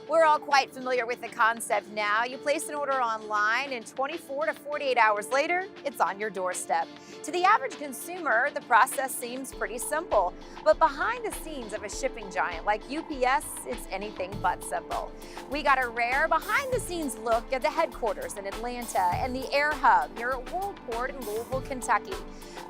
We're all quite familiar with the concept now. You place an order online and 24 to 48 hours later, it's on your doorstep. To the average consumer, the process seems pretty simple. But behind the scenes of a shipping giant like UPS, it's anything but simple. We got a rare behind-the-scenes look at the headquarters in Atlanta and the air hub here at Worldport in Louisville, Kentucky.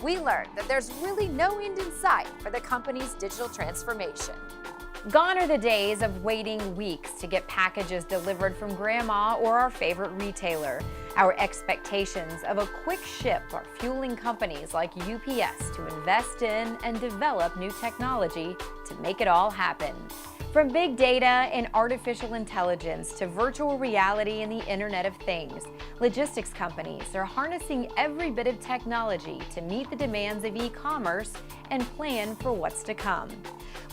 We learned that there's really no end in sight for the company's digital transformation. Gone are the days of waiting weeks to get packages delivered from grandma or our favorite retailer. Our expectations of a quick ship are fueling companies like UPS to invest in and develop new technology to make it all happen. From big data and artificial intelligence to virtual reality and the Internet of Things, logistics companies are harnessing every bit of technology to meet the demands of e-commerce and plan for what's to come.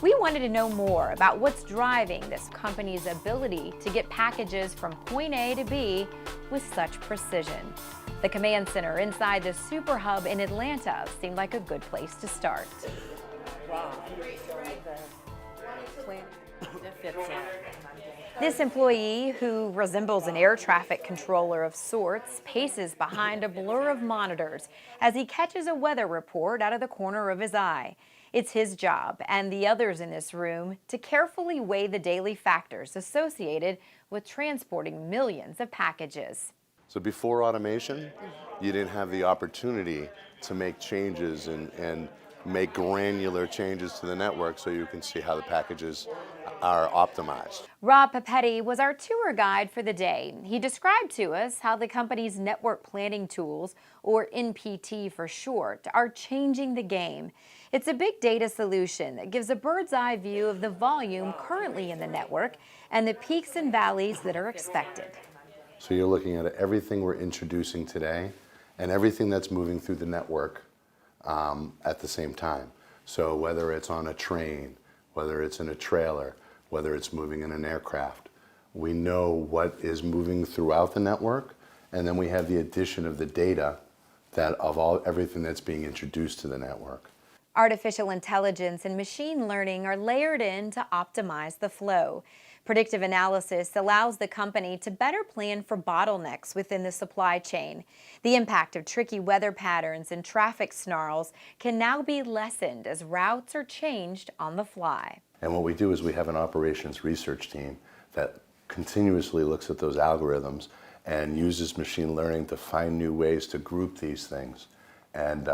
We wanted to know more about what's driving this company's ability to get packages from point A to B with such precision. The command center inside the Super Hub in Atlanta seemed like a good place to start. Wow. This employee, who resembles an air traffic controller of sorts, paces behind a blur of monitors as he catches a weather report out of the corner of his eye. It's his job, and the others in this room, to carefully weigh the daily factors associated with transporting millions of packages. So before automation, you didn't have the opportunity to make changes and make granular changes to the network so you can see how the packages are optimized. Rob Papetti was our tour guide for the day. He described to us how the company's network planning tools, or NPT for short, are changing the game. It's a big data solution that gives a bird's eye view of the volume currently in the network and the peaks and valleys that are expected. So you're looking at everything we're introducing today and everything that's moving through the network at the same time. So whether it's on a train, whether it's in a trailer, whether it's moving in an aircraft, we know what is moving throughout the network, and then we have the addition of the data of everything that's being introduced to the network. Artificial intelligence and machine learning are layered in to optimize the flow. Predictive analysis allows the company to better plan for bottlenecks within the supply chain. The impact of tricky weather patterns and traffic snarls can now be lessened as routes are changed on the fly. And what we do is we have an operations research team that continuously looks at those algorithms and uses machine learning to find new ways to group these things and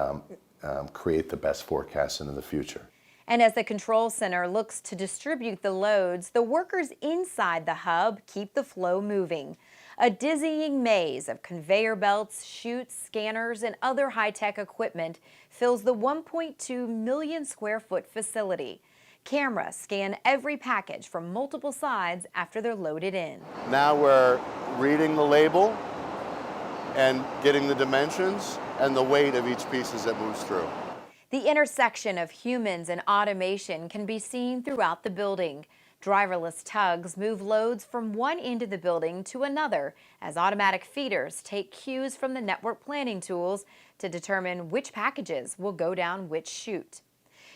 create the best forecasts into the future. And as the control center looks to distribute the loads, the workers inside the hub keep the flow moving. A dizzying maze of conveyor belts, chutes, scanners, and other high-tech equipment fills the 1.2 million square foot facility. Cameras scan every package from multiple sides after they're loaded in. Now we're reading the label and getting the dimensions and the weight of each piece as it moves through. The intersection of humans and automation can be seen throughout the building. Driverless tugs move loads from one end of the building to another as automatic feeders take cues from the network planning tools to determine which packages will go down which chute.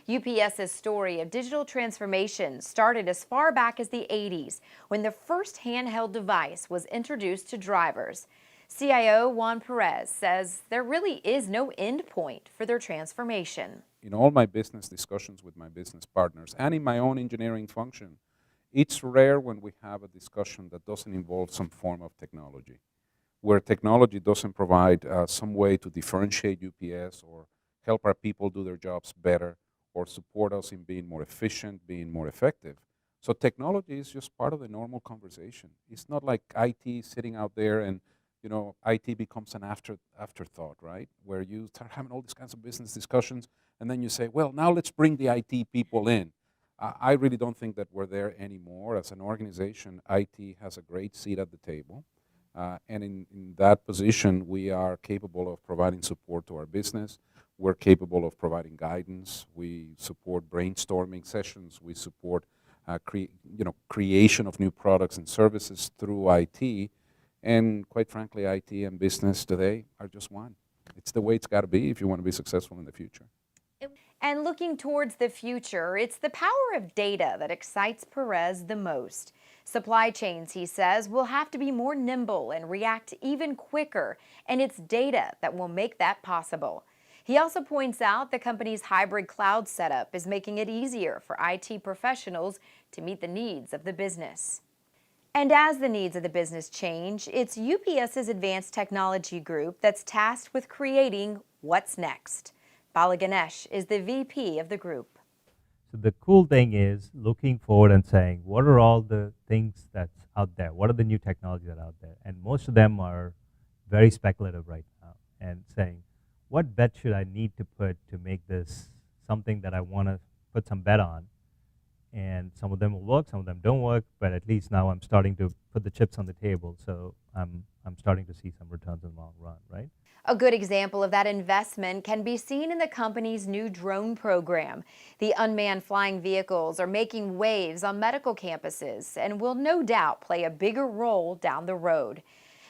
UPS's story of digital transformation started as far back as the 80s when the first handheld device was introduced to drivers. CIO Juan Perez says there really is no end point for their transformation. In all my business discussions with my business partners and in my own engineering function, it's rare when we have a discussion that doesn't involve some form of technology, where technology doesn't provide some way to differentiate UPS or help our people do their jobs better or support us in being more efficient, being more effective. So technology is just part of the normal conversation. It's not like IT sitting out there and IT becomes an afterthought, right? Where you start having all these kinds of business discussions, and then you say, well, now let's bring the IT people in. I really don't think that we're there anymore. As an organization, IT has a great seat at the table. And in that position, we are capable of providing support to our business. We're capable of providing guidance. We support brainstorming sessions. We support creation of new products and services through IT. And quite frankly, IT and business today are just one. It's the way it's got to be if you want to be successful in the future. And looking towards the future, it's the power of data that excites Perez the most. Supply chains, he says, will have to be more nimble and react even quicker, and it's data that will make that possible. He also points out the company's hybrid cloud setup is making it easier for IT professionals to meet the needs of the business. And as the needs of the business change, it's UPS's Advanced Technology Group that's tasked with creating what's next. Bala Ganesh is the VP of the group. So the cool thing is looking forward and saying, what are all the things that's out there? What are the new technologies that are out there? And most of them are very speculative right now. And saying, what bet should I need to put to make this something that I want to put some bet on? And some of them will work, some of them don't work, but at least now I'm starting to put the chips on the table. So I'm starting to see some returns in the long run, right? A good example of that investment can be seen in the company's new drone program. The unmanned flying vehicles are making waves on medical campuses and will no doubt play a bigger role down the road.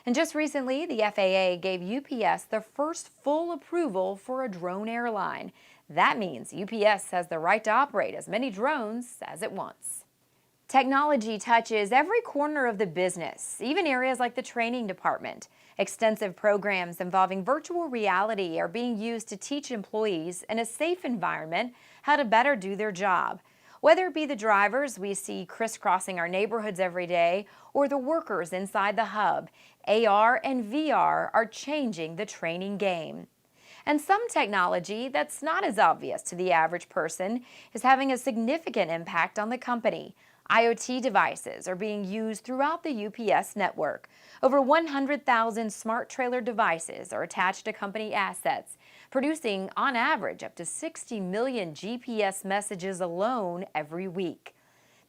And just recently, the FAA gave UPS the first full approval for a drone airline. That means UPS has the right to operate as many drones as it wants. Technology touches every corner of the business, even areas like the training department. Extensive programs involving virtual reality are being used to teach employees in a safe environment how to better do their job. Whether it be the drivers we see crisscrossing our neighborhoods every day or the workers inside the hub, AR and VR are changing the training game. And some technology that's not as obvious to the average person is having a significant impact on the company. IoT devices are being used throughout the UPS network. Over 100,000 smart trailer devices are attached to company assets, producing on average up to 60 million GPS messages alone every week.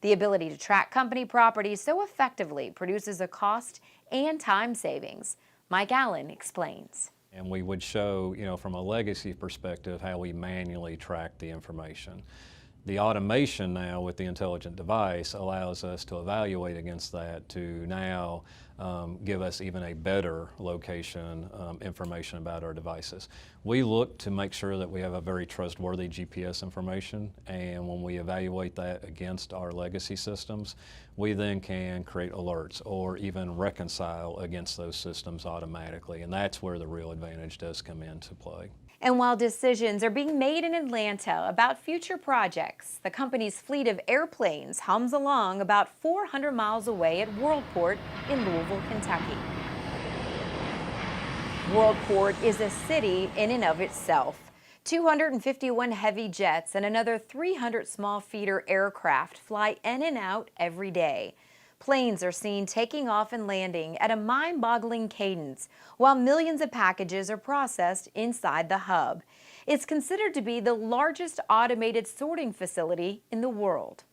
The ability to track company property so effectively produces a cost and time savings. Mike Allen explains. And we would show, from a legacy perspective, how we manually track the information. The automation now with the intelligent device allows us to evaluate against that to now give us even a better location information about our devices. We look to make sure that we have a very trustworthy GPS information, and when we evaluate that against our legacy systems, we then can create alerts or even reconcile against those systems automatically, and that's where the real advantage does come into play. And while decisions are being made in Atlanta about future projects, the company's fleet of airplanes hums along about 400 miles away at Worldport in Louisville, Kentucky. Worldport is a city in and of itself. 251 heavy jets and another 300 small feeder aircraft fly in and out every day. Planes are seen taking off and landing at a mind-boggling cadence, while millions of packages are processed inside the hub. It's considered to be the largest automated sorting facility in the world.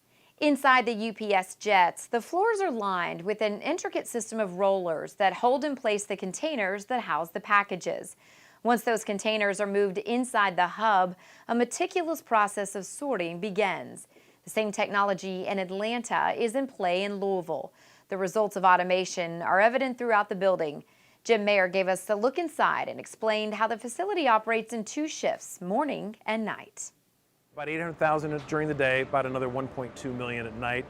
Inside the UPS jets, the floors are lined with an intricate system of rollers that hold in place the containers that house the packages. Once those containers are moved inside the hub, a meticulous process of sorting begins. The same technology in Atlanta is in play in Louisville. The results of automation are evident throughout the building. Jim Mayer gave us a look inside and explained how the facility operates in 2 shifts, morning and night. About 800,000 during the day, about another 1.2 million at night.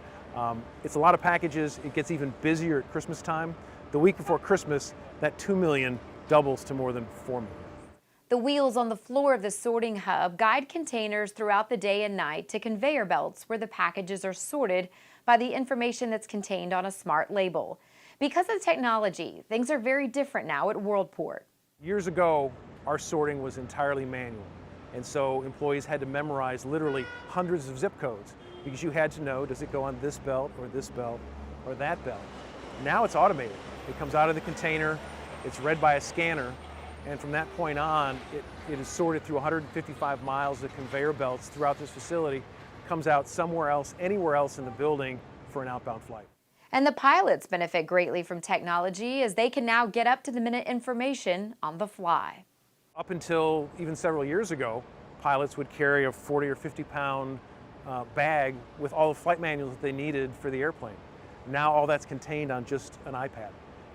It's a lot of packages. It gets even busier at Christmas time. The week before Christmas, that 2 million doubles to more than 4 million. The wheels on the floor of the sorting hub guide containers throughout the day and night to conveyor belts where the packages are sorted by the information that's contained on a smart label. Because of technology, things are very different now at Worldport. Years ago, our sorting was entirely manual, and so employees had to memorize literally hundreds of zip codes because you had to know, does it go on this belt or that belt? Now it's automated. It comes out of the container, it's read by a scanner, and from that point on, it is sorted through 155 miles of conveyor belts throughout this facility, comes out somewhere else, anywhere else in the building for an outbound flight. And the pilots benefit greatly from technology as they can now get up-to-the-minute information on the fly. Up until even several years ago, pilots would carry a 40 or 50 pound bag with all the flight manuals that they needed for the airplane. Now all that's contained on just an iPad.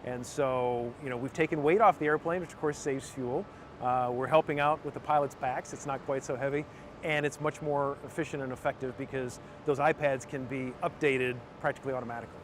And so, we've taken weight off the airplane, which of course saves fuel. We're helping out with the pilots' backs. It's not quite so heavy. and it's much more efficient and effective because those iPads can be updated practically automatically.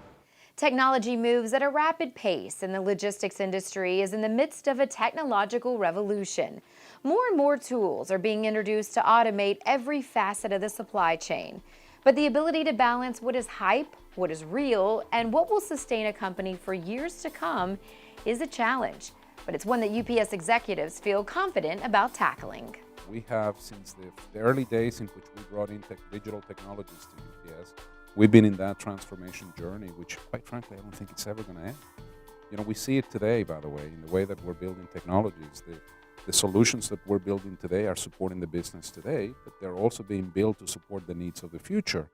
Technology moves at a rapid pace, and the logistics industry is in the midst of a technological revolution. More and more tools are being introduced to automate every facet of the supply chain. But the ability to balance what is hype, what is real, and what will sustain a company for years to come is a challenge. But it's one that UPS executives feel confident about tackling. We have, since the early days in which we brought in digital technologies to UPS, we've been in that transformation journey, which, quite frankly, I don't think it's ever going to end. You know, we see it today, by the way, in the way that we're building technologies. The solutions that we're building today are supporting the business today, but they're also being built to support the needs of the future.